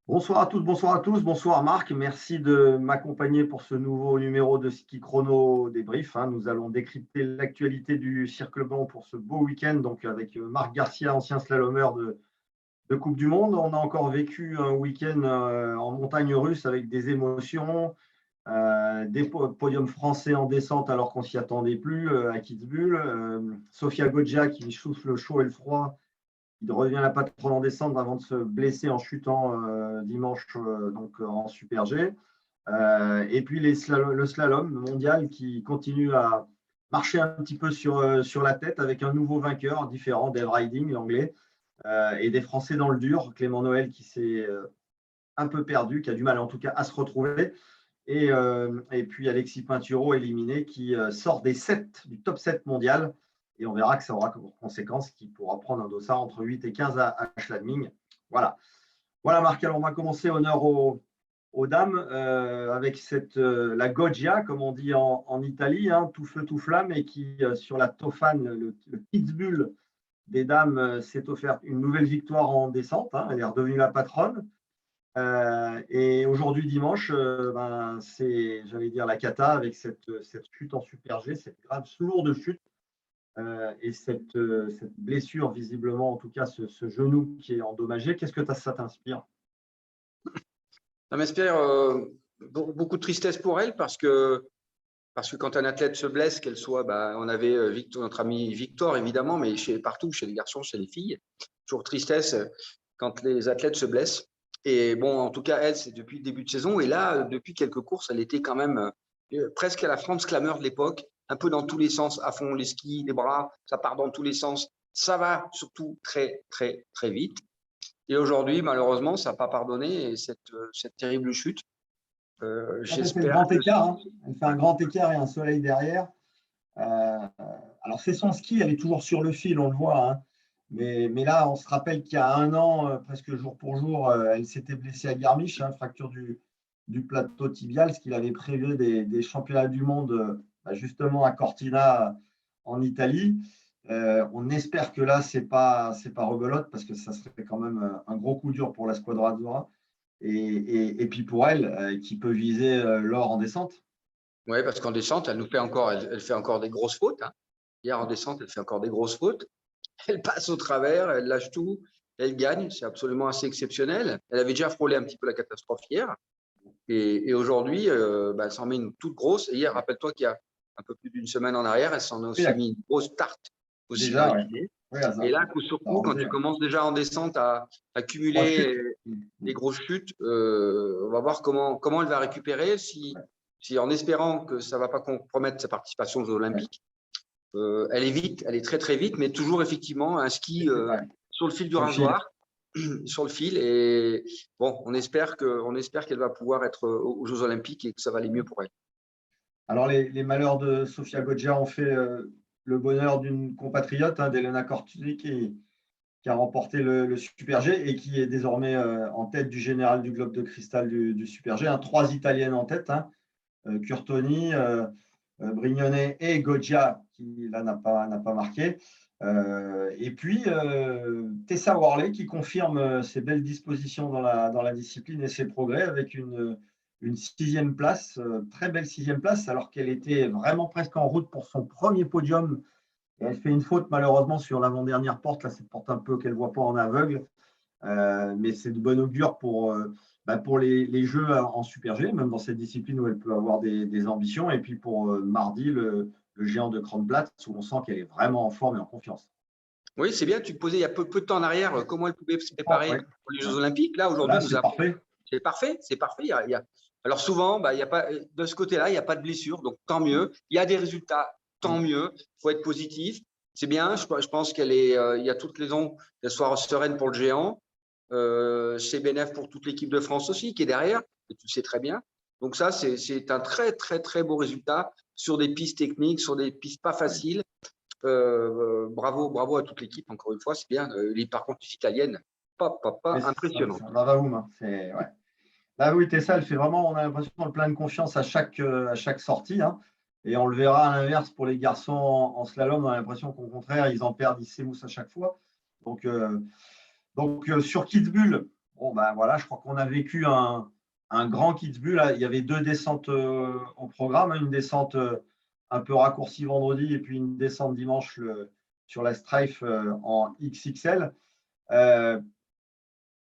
Bonsoir à toutes, bonsoir à tous, bonsoir Marc, merci de m'accompagner pour ce nouveau numéro de Ski Chrono Débrief. Nous allons décrypter l'actualité du Cercle Blanc pour ce beau week-end, donc avec Marc Garcia, ancien slalomeur de Coupe du Monde. On a encore vécu un week-end en montagne russe avec des émotions, des podiums français en descente alors qu'on s'y attendait plus à Kitzbühel. Sofia Goggia qui souffle le chaud et le froid. Il revient à la patronne en descente avant de se blesser en chutant dimanche en Super G. Et puis le slalom mondial qui continue à marcher un petit peu sur la tête avec un nouveau vainqueur différent, Dave Riding, l'anglais, et des Français dans le dur, Clément Noël qui s'est un peu perdu, qui a du mal en tout cas à se retrouver. Et puis Alexis Pinturo éliminé qui sort du top 7 mondial. Et on verra que ça aura comme conséquence qu'il pourra prendre un dossard entre 8 et 15 à Schladming. Voilà. Voilà Marc, alors on va commencer honneur aux dames avec la Goggia, comme on dit en Italie, tout feu, tout flamme, et qui sur la Tofane, le Pitbull des dames, s'est offert une nouvelle victoire en descente. Elle est redevenue la patronne. Et aujourd'hui, dimanche, c'est, j'allais dire, la cata avec cette chute en Super G, cette grave lourde chute et cette blessure, visiblement, en tout cas, ce genou qui est endommagé. Qu'est-ce que ça t'inspire? Ça m'inspire beaucoup de tristesse pour elle parce que quand un athlète se blesse, qu'elle soit, on avait notre ami Victor évidemment, mais partout, chez les garçons, chez les filles, toujours tristesse quand les athlètes se blessent. Et bon, en tout cas, elle, c'est depuis le début de saison. Et là, depuis quelques courses, elle était quand même presque à la Franz Klammer de l'époque, un peu dans tous les sens, à fond, les skis, les bras, ça part dans tous les sens. Ça va surtout très, très, très vite. Et aujourd'hui, malheureusement, ça n'a pas pardonné et cette terrible chute. Elle fait le grand écart. Elle fait un grand écart et un soleil derrière. Alors, c'est son ski, elle est toujours sur le fil, on le voit. Mais là, on se rappelle qu'il y a un an, presque jour pour jour, elle s'était blessée à Garmisch, fracture du plateau tibial, ce qu'il avait prévu des championnats du monde, justement à Cortina, en Italie. On espère que là, c'est pas rebelote, parce que ça serait quand même un gros coup dur pour la Squadra Azzurra. Et puis pour elle, qui peut viser l'or en descente. Oui, parce qu'en descente, elle fait encore des grosses fautes. Hier, en descente, elle fait encore des grosses fautes. Elle passe au travers, elle lâche tout, elle gagne. C'est absolument assez exceptionnel. Elle avait déjà frôlé un petit peu la catastrophe hier. Et aujourd'hui, elle s'en met une toute grosse. Et hier, rappelle-toi qu'il y a un peu plus d'une semaine en arrière, elle s'en a aussi mis une grosse tarte aussi déjà, dans les ouais. pieds. Oui, Et là, coup sur coup, quand tu commences déjà en descente à cumuler les grosses chutes, on va voir comment elle va récupérer si en espérant que ça ne va pas compromettre sa participation aux Olympiques. Elle est vite, elle est très très vite, mais toujours effectivement un ski sur le fil du rasoir, sur le fil. Et bon, on espère qu'elle va pouvoir être aux Jeux Olympiques et que ça va aller mieux pour elle. Alors, les malheurs de Sofia Goggia ont fait le bonheur d'une compatriote, d'Elena Cortini, qui a remporté le Super G et qui est désormais en tête du général du Globe de Cristal du Super G. 3 Italiennes en tête, Curtoni, Brignone et Goggia, qui là n'a pas marqué. Et puis Tessa Worley qui confirme ses belles dispositions dans la discipline et ses progrès avec une 6e place, très belle 6e place, alors qu'elle était vraiment presque en route pour son premier podium. Et elle fait une faute malheureusement sur l'avant-dernière porte, là, cette porte un peu qu'elle ne voit pas en aveugle. Mais c'est de bon augure pour les Jeux en Super G, même dans cette discipline où elle peut avoir des ambitions. Et puis pour mardi, le géant de Kronblatt, où on sent qu'elle est vraiment en forme et en confiance. Oui, c'est bien. Tu te posais il y a peu de temps en arrière comment elle pouvait se préparer pour les Jeux Olympiques. Là, aujourd'hui, c'est parfait. C'est parfait, c'est parfait. Alors souvent, il y a pas, de ce côté-là, il n'y a pas de blessure, donc tant mieux. Il y a des résultats, tant mieux. Il faut être positif. C'est bien. Je pense il y a toutes les raisons qu'elle soit sereine pour le géant. C'est bénéfique pour toute l'équipe de France aussi qui est derrière, et tu le sais très bien. Donc ça, c'est un très, très, très beau résultat sur des pistes techniques, sur des pistes pas faciles. Bravo à toute l'équipe, encore une fois, c'est bien. Par contre, les Italiennes, pas impressionnant. Là, oui, Tessa, elle fait vraiment, on a l'impression, le plein de confiance à chaque sortie. Et on le verra à l'inverse pour les garçons en slalom, on a l'impression qu'au contraire, ils en perdent, ils s'émoussent à chaque fois. Donc sur Kitzbühel, Bon, ben voilà, je crois qu'on a vécu un grand Kitzbühel. Là. Il y avait 2 descentes au programme, une descente un peu raccourcie vendredi et puis une descente dimanche sur la Strife en XXL. Euh,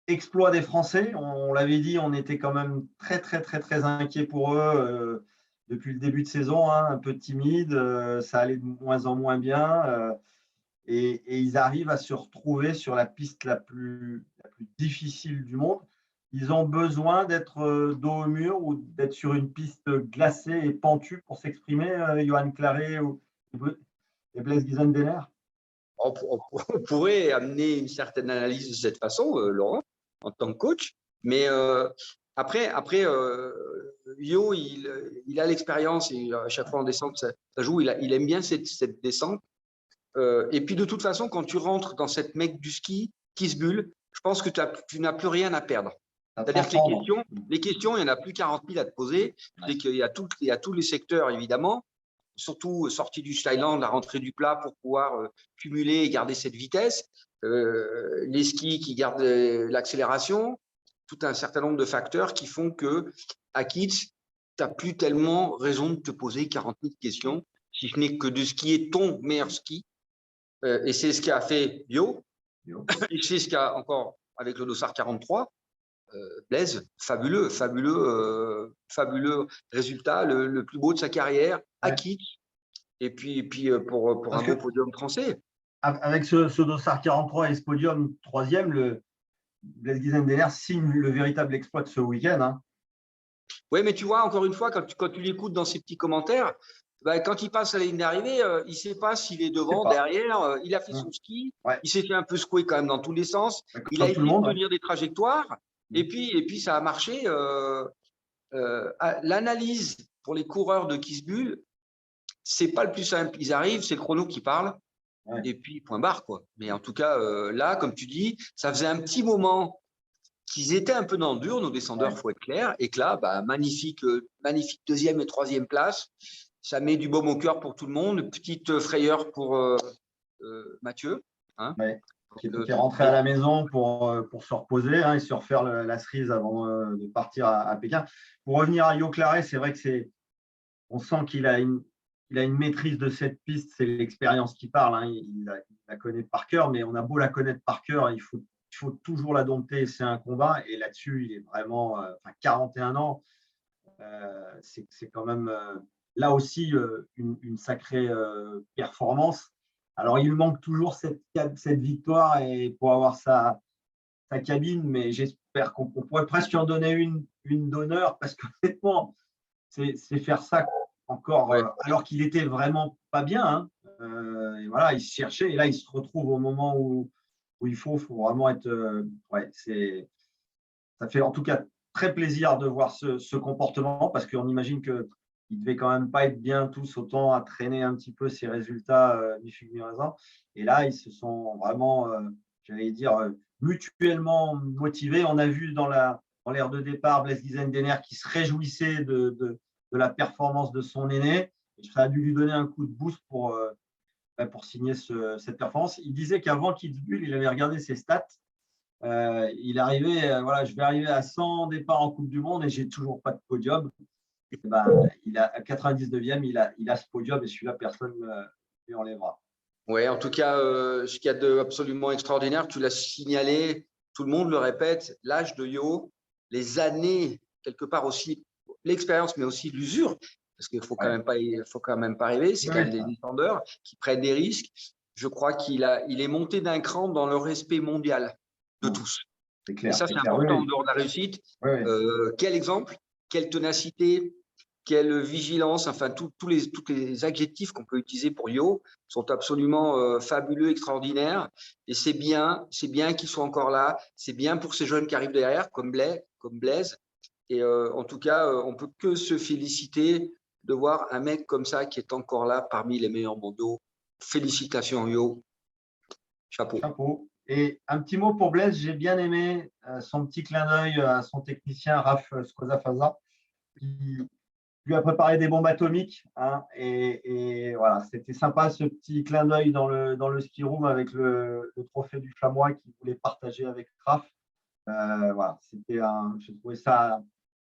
Exploit des Français, on l'avait dit, on était quand même très, très, très, très inquiets pour eux depuis le début de saison, hein, un peu timide, ça allait de moins en moins bien. Et ils arrivent à se retrouver sur la piste la plus difficile du monde. Ils ont besoin d'être dos au mur ou d'être sur une piste glacée et pentue pour s'exprimer, Johan Claret et Blaise Guizen-Denner. On pourrait amener une certaine analyse de cette façon, Laurent, en tant que coach. Mais après Yo, il a l'expérience et à chaque fois en descente, ça joue. Il aime bien cette descente. Et puis de toute façon, quand tu rentres dans cette mecque du ski, Kitzbühel, je pense que tu n'as plus rien à perdre. C'est-à-dire que les questions, il n'y en a plus 40 000 à te poser. C'est qu'il y a tous les secteurs, évidemment, surtout sortie du Skyland, la rentrée du plat pour pouvoir cumuler et garder cette vitesse. Les skis qui gardent l'accélération, tout un certain nombre de facteurs qui font que à Kitz, tu n'as plus tellement raison de te poser 40 000 questions, si ce n'est que de skier ton meilleur ski. Et c'est ce qu'a fait Yo. Et c'est ce qu'a encore avec le Dossard 43. Blaise, fabuleux résultat, le plus beau de sa carrière, à Kitz. Et puis pour un beau podium français. Avec ce Dossard 43 et ce podium troisième, le Blaise Guizen-Denner signe le véritable exploit de ce week-end. Hein. Oui, mais tu vois, encore une fois, quand tu l'écoutes dans ses petits commentaires, ben, quand il passe à la ligne d'arrivée, il ne sait pas s'il est devant, derrière. Il a fait son ski. Ouais. Il s'est fait un peu secouer quand même dans tous les sens. Il a essayé de tenir des trajectoires. Et puis, ça a marché. L'analyse pour les coureurs de Kitzbühel, ce n'est pas le plus simple. Ils arrivent, c'est le chrono qui parle. Ouais. Et puis, point barre, quoi. Mais en tout cas, là, comme tu dis, ça faisait un petit moment qu'ils étaient un peu dans le dur, nos descendeurs, il faut être clair, et que là, bah, magnifique deuxième et troisième place. Ça met du baume au cœur pour tout le monde. Petite frayeur pour Mathieu. Hein, ouais. Qui est rentré à la maison pour se reposer et se refaire la cerise avant de partir à Pékin. Pour revenir à Yo Claret, c'est vrai que on sent qu'il a une maîtrise de cette piste, c'est l'expérience qui parle. Hein. Il la connaît par cœur, mais on a beau la connaître par cœur, il faut toujours la dompter, c'est un combat. Et là-dessus, il est vraiment 41 ans. C'est quand même là aussi une sacrée performance. Alors, il lui manque toujours cette victoire et pour avoir sa cabine, mais j'espère qu'on pourrait presque en donner une d'honneur parce qu'honnêtement, c'est faire ça encore alors qu'il était vraiment pas bien. Hein. Et voilà, il se cherchait et là, il se retrouve au moment où il faut vraiment être. Ça fait en tout cas très plaisir de voir ce comportement parce qu'on imagine qu'ils ne devaient quand même pas être bien tous autant à traîner un petit peu ces résultats mi-figue mi-raisin. Et là, ils se sont vraiment, j'allais dire, mutuellement motivés. On a vu dans l'aire de départ Blaise Guizen-Denner qui se réjouissait de la performance de son aîné. Et ça a dû lui donner un coup de boost pour signer cette performance. Il disait qu'avant Kitzbühel, il avait regardé ses stats. Il arrivait, je vais arriver à 100 départs en Coupe du Monde et j'ai toujours pas de podium. Et il a à 99e, il a ce podium et celui-là, personne ne lui enlèvera. Oui, en tout cas, ce qu'il y a de absolument extraordinaire, tu l'as signalé, tout le monde le répète, l'âge de Yo, les années, quelque part aussi, l'expérience, mais aussi l'usure, parce qu'il ne faut quand même pas rêver, c'est quand même des défendeurs qui prennent des risques. Je crois qu'il est monté d'un cran dans le respect mondial de tous. C'est clair, et ça, c'est important en dehors de la réussite. Quel exemple, quelle ténacité, quelle vigilance, enfin, tous les adjectifs qu'on peut utiliser pour Yo sont absolument fabuleux, extraordinaires. Et c'est bien qu'ils soient encore là. C'est bien pour ces jeunes qui arrivent derrière, comme Blaise. Et en tout cas, on ne peut que se féliciter de voir un mec comme ça qui est encore là parmi les meilleurs mondiaux. Félicitations, Yo. Chapeau. Chapeau. Et un petit mot pour Blaise, j'ai bien aimé son petit clin d'œil à son technicien Raph Scozafaza, qui lui a préparé des bombes atomiques. Hein, et voilà, c'était sympa ce petit clin d'œil dans le ski room avec le trophée du chamois qu'il voulait partager avec Raph. Voilà, j'ai trouvé ça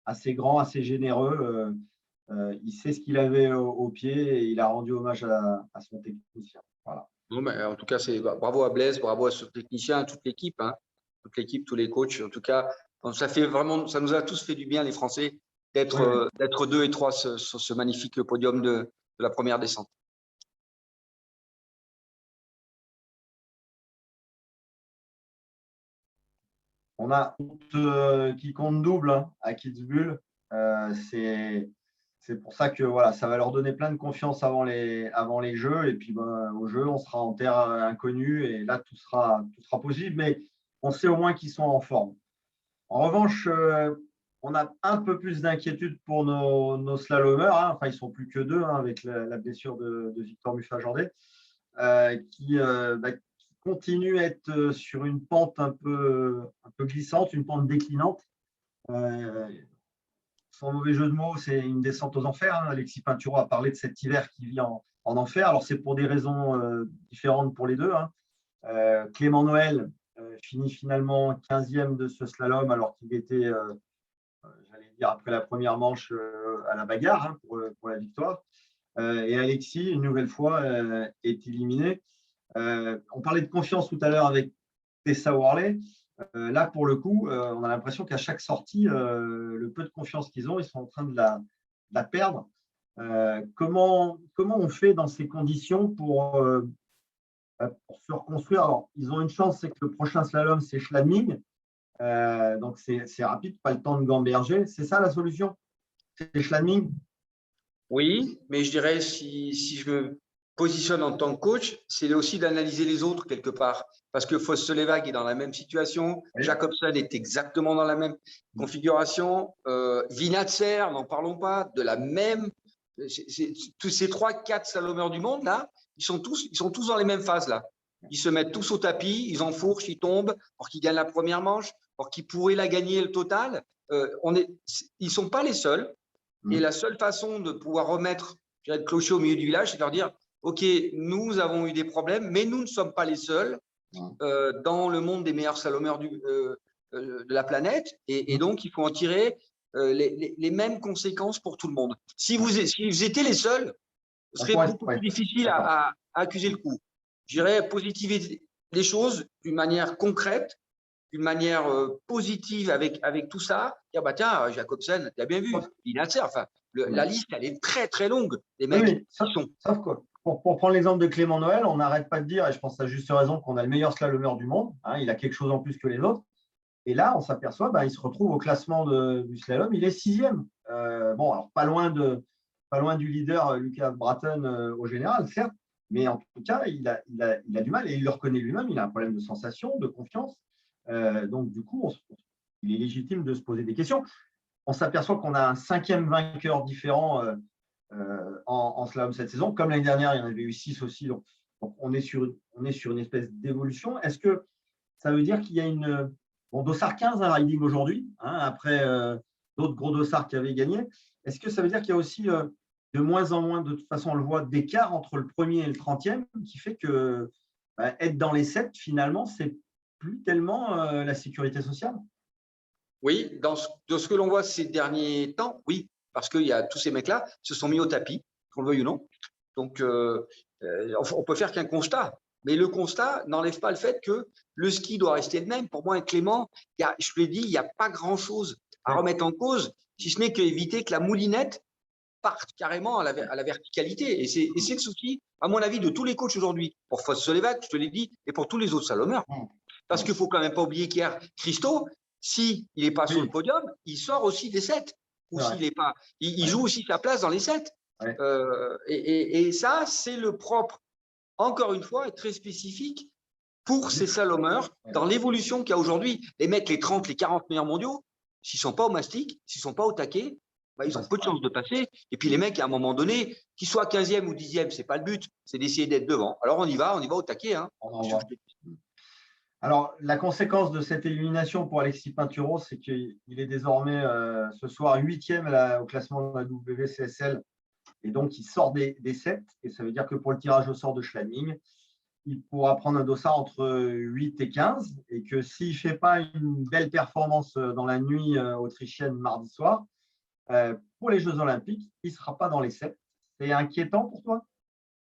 assez grand, assez généreux. Il sait ce qu'il avait au pied et il a rendu hommage à son technicien. Voilà. Non, mais en tout cas, bravo à Blaise, bravo à ce technicien, à toute l'équipe, hein, tous les coachs. En tout cas, ça nous a tous fait du bien, les Français, d'être 2 et 3 sur ce magnifique podium de la première descente. On a qui compte double, hein, à Kitzbühel. C'est pour ça que voilà, ça va leur donner plein de confiance avant les Jeux. Et puis au jeu, on sera en terre inconnue et là, tout sera possible. Mais on sait au moins qu'ils sont en forme. En revanche, on a un peu plus d'inquiétude pour nos slalomeurs. Hein. Enfin, ils ne sont plus que 2, hein, avec la blessure de Victor Muffat-Gendais, qui continue à être sur une pente un peu glissante, une pente déclinante. Sans mauvais jeu de mots, c'est une descente aux enfers. Hein. Alexis Pinturo a parlé de cet hiver qui vit en enfer. Alors, c'est pour des raisons différentes pour les deux. Hein. Clément Noël finit finalement 15e de ce slalom alors qu'il était, j'allais dire, après la première manche à la bagarre, hein, pour la victoire. Et Alexis, une nouvelle fois, est éliminé. On parlait de confiance tout à l'heure avec Tessa Worley. Là, pour le coup, on a l'impression qu'à chaque sortie, le peu de confiance qu'ils ont, ils sont en train de la perdre. Comment on fait dans ces conditions pour se reconstruire? Alors, ils ont une chance, c'est que le prochain slalom, c'est Schladming. Donc, c'est rapide, pas le temps de gamberger. C'est ça la solution? C'est Schladming? Oui, mais je dirais, si je me positionne en tant que coach, c'est aussi d'analyser les autres quelque part. Parce que Foss-Solevag est dans la même situation, oui. Jacobsen est exactement dans la même configuration, Vinatser, n'en parlons pas, de la même. Tous ces 3-4 slalomeurs du monde, là, ils sont tous dans les mêmes phases, là. Ils se mettent tous au tapis, ils enfourchent, ils tombent, pour qu'ils gagnent la première manche, pour qu'ils pourraient la gagner le total. Ils ne sont pas les seuls. Et la seule façon de pouvoir remettre le clocher au milieu du village, c'est de leur dire, OK, nous avons eu des problèmes, mais nous ne sommes pas les seuls dans le monde des meilleurs slalomeurs de la planète. Et donc, il faut en tirer les mêmes conséquences pour tout le monde. Si vous étiez les seuls, ce serait beaucoup plus difficile à accuser le coup. Je dirais positiver les choses d'une manière concrète, d'une manière positive avec tout ça. Dire, bah, tiens, Jacobsen, tu as bien vu, Vinatser, enfin, la liste, elle est très, très longue. Les mecs sauf quoi. Pour prendre l'exemple de Clément Noël, on n'arrête pas de dire, et je pense à juste raison, qu'on a le meilleur slalomeur du monde. Hein, il a quelque chose en plus que les autres. Et là, on s'aperçoit, il se retrouve au classement du slalom, il est 6e. Bon, alors pas loin du leader Lucas Bratton au général, certes, mais en tout cas, il a du mal et il le reconnaît lui-même. Il a un problème de sensation, de confiance. Donc, du coup, il est légitime de se poser des questions. On s'aperçoit qu'on a un 5e vainqueur différent en slalom cette saison. Comme l'année dernière, il y en avait eu 6 aussi. Donc on est sur une espèce d'évolution. Est-ce que ça veut dire qu'il y a une… Bon, Dossard 15 à riding aujourd'hui, hein, après d'autres gros Dossard qui avaient gagné. Est-ce que ça veut dire qu'il y a aussi de moins en moins, de toute façon, on le voit, d'écart entre le premier et le 30e, qui fait que être dans les 7, finalement, c'est plus tellement la sécurité sociale? Oui, de ce que l'on voit ces derniers temps, oui, parce qu'il y a tous ces mecs-là se sont mis au tapis, qu'on le veuille ou non. Donc, on peut faire qu'un constat. Mais le constat n'enlève pas le fait que le ski doit rester le même. Pour moi, Clément, je te l'ai dit, il n'y a pas grand-chose à remettre en cause, si ce n'est qu'éviter que la moulinette parte carrément à la verticalité. Et c'est le souci, à mon avis, de tous les coachs aujourd'hui, pour Foss-Solevag, je te l'ai dit, et pour tous les autres slalomeurs. Parce qu'il ne faut quand même pas oublier qu'hier, Christo, s'il n'est pas sur le podium, il sort aussi des 7. Ou s'il n'est pas, il joue aussi sa place dans les 7. Ouais. Et ça, c'est le propre, encore une fois, et très spécifique pour ces slalomeurs dans l'évolution qu'il y a aujourd'hui. Les mecs, les 30, les 40 meilleurs mondiaux, s'ils ne sont pas au mastic, s'ils ne sont pas au taquet, ils ont peu de chances de passer. Et puis les mecs, à un moment donné, qu'ils soient 15e ou 10e, ce n'est pas le but, c'est d'essayer d'être devant. Alors on y va au taquet. Hein. Alors, la conséquence de cette élimination pour Alexis Pinturo, c'est qu'il est désormais ce soir 8e au classement de la WCSL. Et donc, il sort des 7. Et ça veut dire que pour le tirage au sort de Schladming, il pourra prendre un dossard entre 8 et 15 et que s'il ne fait pas une belle performance dans la nuit autrichienne mardi soir, pour les Jeux Olympiques, il ne sera pas dans les 7. C'est inquiétant pour toi?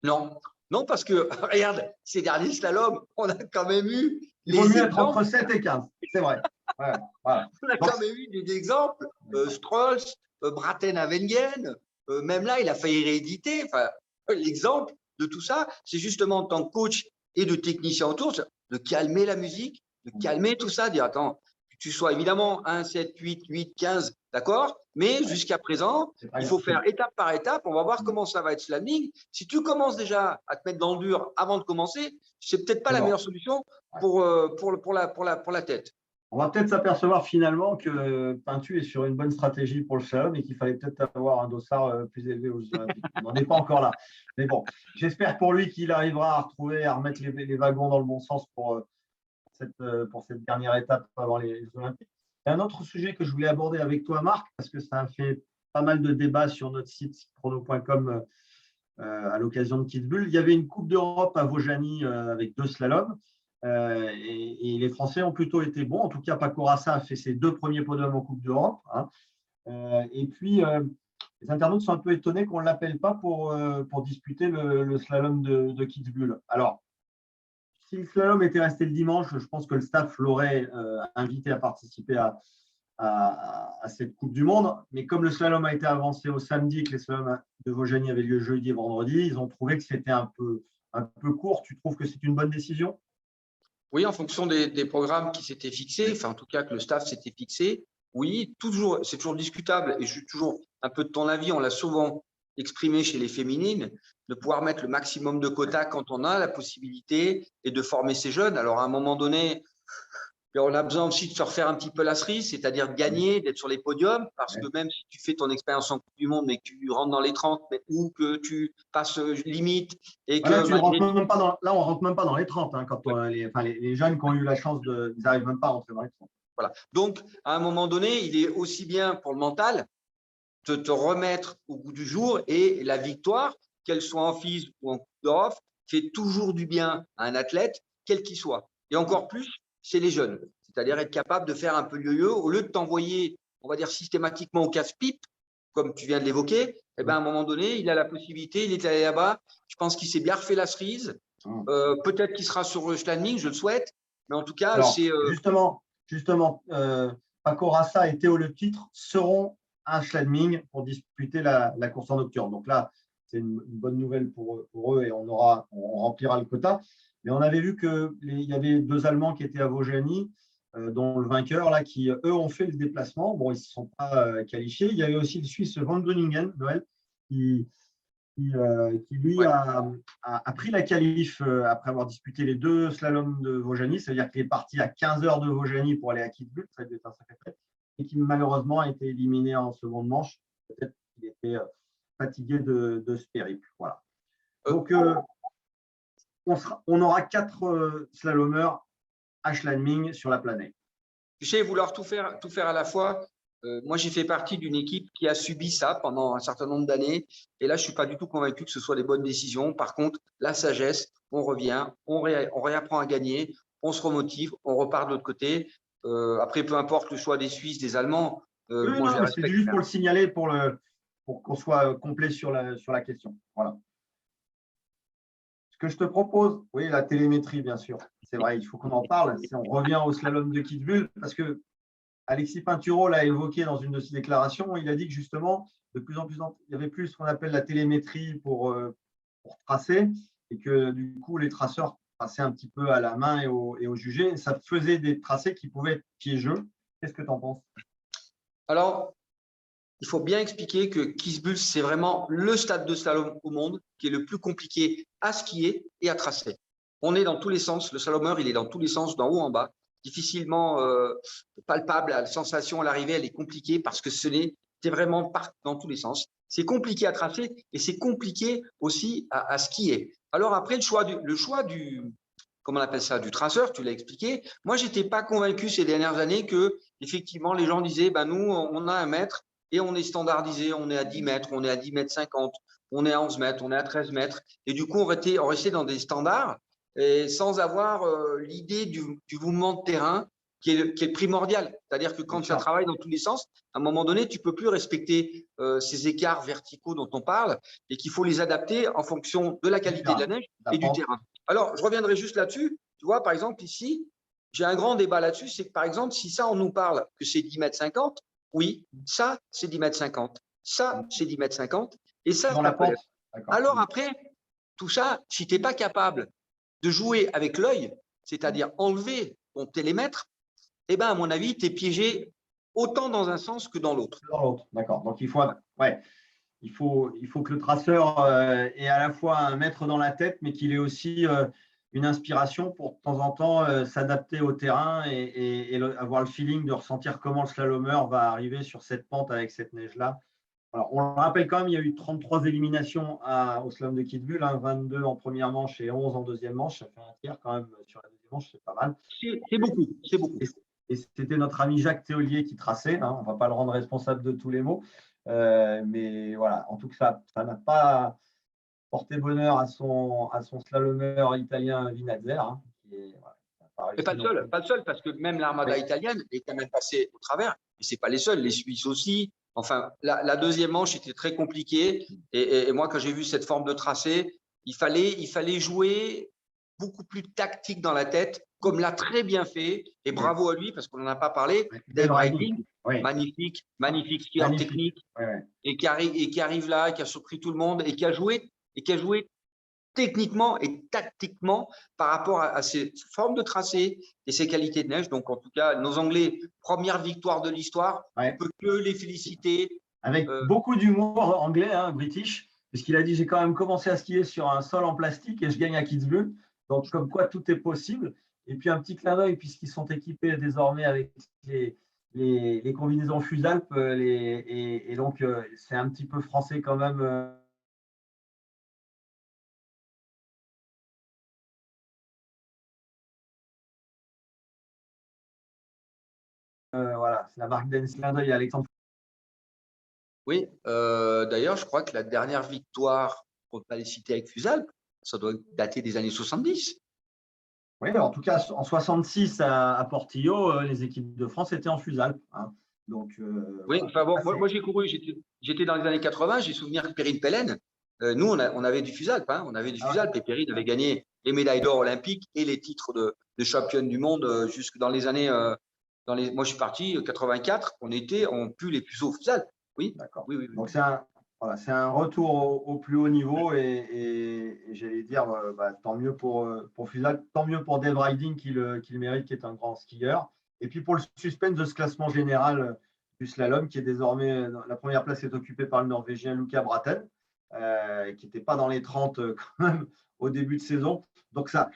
Non, non, parce que regarde, ces derniers slaloms, on a quand même eu Il vaut les mieux être entre exemples. 7 et 15, c'est vrai. Ouais, voilà. On a quand même eu des exemples. Strauss, Braten à Wengen, même là, il a failli rééditer. Enfin, l'exemple de tout ça, c'est justement en tant que coach et de technicien autour, de calmer la musique, de calmer tout ça, dire attends, que tu sois évidemment 1, 7, 8, 8, 15, d'accord, mais jusqu'à présent, il faut faire étape par étape, on va voir comment ça va être slamming. Si tu commences déjà à te mettre dans le dur avant de commencer, c'est peut-être pas la meilleure solution pour la tête. On va peut-être s'apercevoir finalement que Pintu est sur une bonne stratégie pour le slalom et qu'il fallait peut-être avoir un dossard plus élevé aux Jeux Olympiques. On n'en est pas encore là. Mais bon, j'espère pour lui qu'il arrivera à retrouver, à remettre les wagons dans le bon sens pour cette dernière étape avant les Jeux Olympiques. Et un autre sujet que je voulais aborder avec toi, Marc, parce que ça a fait pas mal de débats sur notre site chrono.com à l'occasion de Kitzbühel. Il y avait une Coupe d'Europe à Vaujany avec 2 slaloms. Et les Français ont plutôt été bons. En tout cas, Paco Rassa a fait ses 2 premiers podiums en Coupe d'Europe. Et puis, les internautes sont un peu étonnés qu'on ne l'appelle pas pour disputer le slalom de Kitzbühel. Alors, si le slalom était resté le dimanche, je pense que le staff l'aurait invité à participer à cette Coupe du Monde. Mais comme le slalom a été avancé au samedi, que les slaloms de Vaujany avaient lieu jeudi et vendredi, ils ont trouvé que c'était un peu court. Tu trouves que c'est une bonne décision? Oui, en fonction des programmes qui s'étaient fixés, enfin en tout cas que le staff s'était fixé, oui, toujours, c'est toujours discutable et je suis toujours un peu de ton avis, on l'a souvent exprimé chez les féminines, de pouvoir mettre le maximum de quotas quand on a la possibilité et de former ces jeunes. Alors à un moment donné, on a besoin aussi de se refaire un petit peu la cerise, c'est-à-dire de gagner, d'être sur les podiums, parce que même si tu fais ton expérience en Coupe du Monde, mais que tu rentres dans les 30, ou que tu passes limite, et que là, on ne rentre même pas dans les 30, hein, quand les jeunes qui ont eu la chance ils n'arrivent même pas à rentrer dans les 30. Voilà. Donc, à un moment donné, il est aussi bien pour le mental de te remettre au goût du jour et la victoire, qu'elle soit en FIS ou en Coupe d'Europe, fait toujours du bien à un athlète, quel qu'il soit. Et encore plus, c'est les jeunes. C'est-à-dire être capable de faire un peu yo-yo au lieu de t'envoyer, on va dire, systématiquement au casse-pipe, comme tu viens de l'évoquer. Eh ben, à un moment donné, il a la possibilité, il est allé là-bas. Je pense qu'il s'est bien refait la cerise. Peut-être qu'il sera sur le standing, je le souhaite. Mais en tout cas, c'est… Justement, Paco Rassa et Théo Le Titre seront à Schladming pour disputer la course en nocturne. Donc là, c'est une bonne nouvelle pour eux et on remplira le quota. Mais on avait vu qu'il y avait 2 Allemands qui étaient à Vaujany, dont le vainqueur, là, qui, eux, ont fait le déplacement. Bon, ils ne se sont pas qualifiés. Il y avait aussi le Suisse Van Groningen, Noël, qui lui a pris la qualif après avoir disputé les 2 slaloms de Vaujany. C'est-à-dire qu'il est parti à 15 heures de Vaujany pour aller à Kitzbühel, ça a été un sacré trait, et qui malheureusement a été éliminé en seconde manche. Peut-être qu'il était fatigué de ce périple. Voilà. Donc, on aura 4 slalomeurs à Schladming sur la planète. Tu sais, vouloir tout faire à la fois. Moi, j'ai fait partie d'une équipe qui a subi ça pendant un certain nombre d'années. Et là, je ne suis pas du tout convaincu que ce soit les bonnes décisions. Par contre, la sagesse, on revient, on réapprend à gagner, on se remotive, on repart de l'autre côté. Après, peu importe le choix des Suisses, des Allemands. C'est juste pour le signaler, pour qu'on soit complet sur la question. Voilà. Ce que je te propose, oui, la télémétrie, bien sûr. C'est vrai, il faut qu'on en parle. Si on revient au slalom de Kitzbühel, parce que Alexis Pinturo l'a évoqué dans une de ses déclarations, il a dit que justement, de plus en plus, il y avait plus ce qu'on appelle la télémétrie pour tracer, et que du coup, les traceurs traçaient un petit peu à la main et au jugé. Ça faisait des tracés qui pouvaient être piégeux. Qu'est-ce que tu en penses? Alors, il faut bien expliquer que Kitzbühel, c'est vraiment le stade de slalom au monde qui est le plus compliqué à skier et à tracer. On est dans tous les sens. Le slalomeur, il est dans tous les sens, d'en haut en bas. Difficilement palpable. La sensation à l'arrivée, elle est compliquée parce que c'est vraiment dans tous les sens. C'est compliqué à tracer et c'est compliqué aussi à skier. Alors après, le choix du comment on appelle ça, du traceur, tu l'as expliqué. Moi, je n'étais pas convaincu ces dernières années que, effectivement, les gens disaient, nous, on a 1 mètre et on est standardisé, on est à 10 mètres, on est à 10 mètres 50, on est à 11 mètres, on est à 13 mètres. Et du coup, on restait dans des standards et sans avoir l'idée du mouvement de terrain qui est primordial. C'est-à-dire que quand ça travaille dans tous les sens, à un moment donné, tu ne peux plus respecter ces écarts verticaux dont on parle et qu'il faut les adapter en fonction de la qualité de la neige et du terrain. Alors, je reviendrai juste là-dessus. Tu vois, par exemple, ici, j'ai un grand débat là-dessus. C'est que, par exemple, si ça, on nous parle que c'est 10,50 m, oui, ça, c'est 10,50 m. Ça, c'est 10,50 m. Et ça, ça peut l'être. Alors après, tout ça, si tu n'es pas capable de jouer avec l'œil, c'est-à-dire enlever ton télémètre, eh ben, à mon avis, tu es piégé autant dans un sens que dans l'autre. Dans l'autre, d'accord. Donc, il faut que le traceur ait à la fois un maître dans la tête, mais qu'il ait aussi une inspiration pour de temps en temps s'adapter au terrain et avoir le feeling de ressentir comment le slalomeur va arriver sur cette pente avec cette neige-là. Alors, on le rappelle quand même, il y a eu 33 éliminations au slalom de Kitzbühel, 22 en première manche et 11 en deuxième manche. Ça fait un tiers quand même sur la deuxième manche, c'est pas mal. C'est beaucoup, c'est beaucoup. Et c'était notre ami Jacques Théolier qui traçait. On ne va pas le rendre responsable de tous les maux. Mais voilà, en tout cas, ça n'a pas porté bonheur à son slalomeur italien Vinazzer. Et pas le seul, parce que même l'armada italienne est quand même passée au travers. Et ce n'est pas les seuls, les Suisses aussi. Enfin, la deuxième manche était très compliquée. Et moi, quand j'ai vu cette forme de tracé, il fallait jouer beaucoup plus tactique dans la tête, comme l'a très bien fait. Et bravo à lui, parce qu'on n'en a pas parlé. Dave Riding, magnifique skieur technique, et qui arrive là, qui a surpris tout le monde, et qui a joué techniquement et tactiquement par rapport à ces formes de tracé et ces qualités de neige. Donc, en tout cas, nos Anglais, première victoire de l'histoire, on ne peut que les féliciter. Avec beaucoup d'humour anglais, british, puisqu'il a dit « j'ai quand même commencé à skier sur un sol en plastique et je gagne à Kitzbühel ». Donc, comme quoi tout est possible. Et puis, un petit clin d'œil, puisqu'ils sont équipés désormais avec les combinaisons Fusalp. Et donc, c'est un petit peu français quand même. Voilà, c'est la marque d'Ennis, clin d'œil à Alexandre. Oui, d'ailleurs, je crois que la dernière victoire, pour ne pas les citer avec Fusalp, ça doit dater des années 70. Oui, en tout cas, en 66 à Portillo, les équipes de France étaient en Fusalp. Donc, oui, enfin bon, moi j'ai couru, j'étais dans les années 80, j'ai souvenir que Perrine Pellen, nous on avait du Fusalp, on avait du Fusalp, et Perrine avait gagné les médailles d'or olympiques et les titres de championne du monde jusque dans les années. Moi je suis parti 84, on put les plus hauts Fusalp. Oui, d'accord. Oui. Donc c'est un retour au plus haut niveau et j'allais dire tant mieux pour Fusalp, tant mieux pour Dave Riding qui le mérite, qui est un grand skieur. Et puis pour le suspense de ce classement général du slalom, qui est désormais, la première place est occupée par le Norvégien Luca Braten, qui n'était pas dans les 30 quand même au début de saison. Donc ça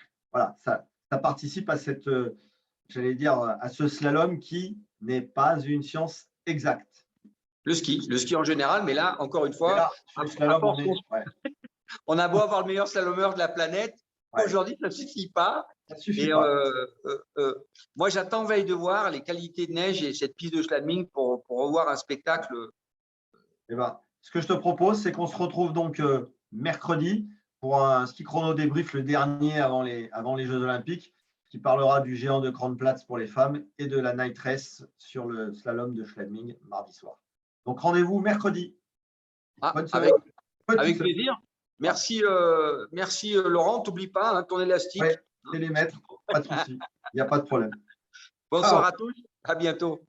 participe à cette, j'allais dire, à ce slalom qui n'est pas une science exacte. Le ski en général, mais là, encore une fois, on a beau avoir le meilleur slalomeur de la planète, aujourd'hui, ça ne suffit pas. Moi, j'attends veille de voir les qualités de neige et cette piste de Schladming pour revoir un spectacle. Ce que je te propose, c'est qu'on se retrouve donc mercredi pour un ski chrono débrief, le dernier avant les Jeux Olympiques, qui parlera du géant de Kranplatz pour les femmes et de la night race sur le slalom de Schladming mardi soir. Donc, rendez-vous mercredi. Avec plaisir. Merci Laurent. T'oublie pas ton élastique. C'est les mettre. Pas de souci. Il n'y a pas de problème. Bonsoir à tous. À bientôt.